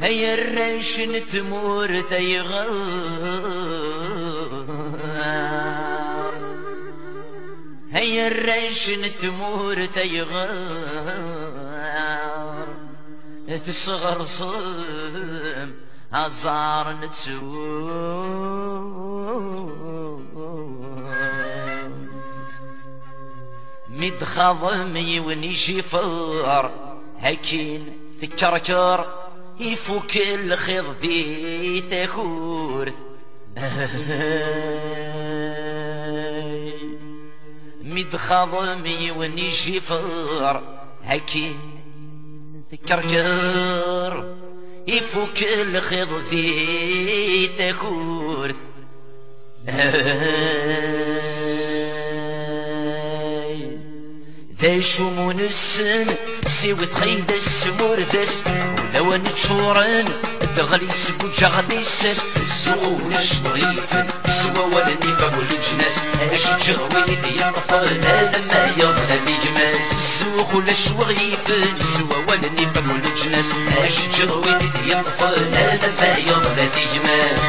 هيا الريش تمور تيغار، هيا الريش تمور تيغار، في الصغر صم عزار نتسوم، مد خضم يوني شفار هكين في الكركر يفوك الخيض ذي ثكورث. مد خضم يوني شفار هكين في الكركر يفوك الخيض ذي ثكورث. ذا شمون السن سوى تخيد السمور دس، ولو نتشورن دغلي سبو جغدي الساس. السوق نشغيفن سوى ولدي فقول الجناس، اش تشغوي ذي الطفل لما يضل ذي جماس. السوق نشغيفن سوى ولدي فقول الجناس، اش تشغوي ذي الطفل لما يضل ذي جماس.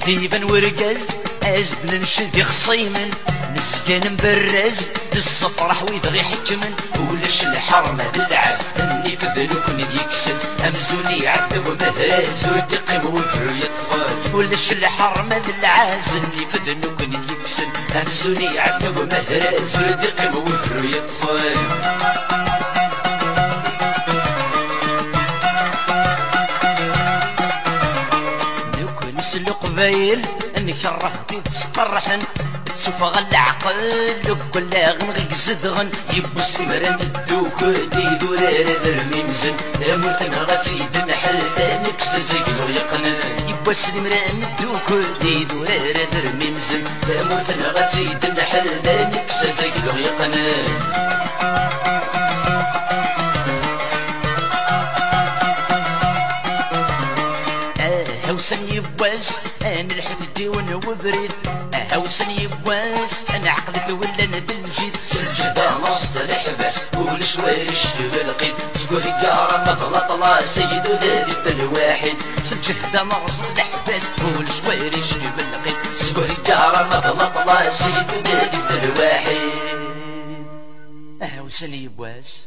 ديبن ورقز ازد نشد خصيمن، مسكين مبرز بالصفرح ويدغي حكمن. ولش الحرمة بالعز اني في ذنوكن يكسن، امزوني عذب ومهرز ودقم وفر يطفال. ولش الحرمة بالعز اني في ذنوكن يكسن، امزوني عذب ومهرز ودقم وفر يطفال. قبايل نكره في تسقرحن، سوف غل عقل كل غنغيك زدغن. يبس مرن الدوك دي دورار ذرمي مزن، امورتنا غتسيد نحل نكس زينو يقنن. يبس مرن الدوك دي دورار ذرمي مزن، امورتنا غتسيد نحل نكس زينو يقنن. هوسن يبواس انا الحث ديون وبريد، هوسن يبواس انا عقلت ولا انا بالجيد. سجدة نصد الحباس والشوارش بالقيد، سكوه الجارة مظلط الله سيد ذي الواحد. سجدة نصد الحباس والشوارش بالقيد، سكوه الجارة مظلط الله سيد ذي الواحد. هوسن يبواس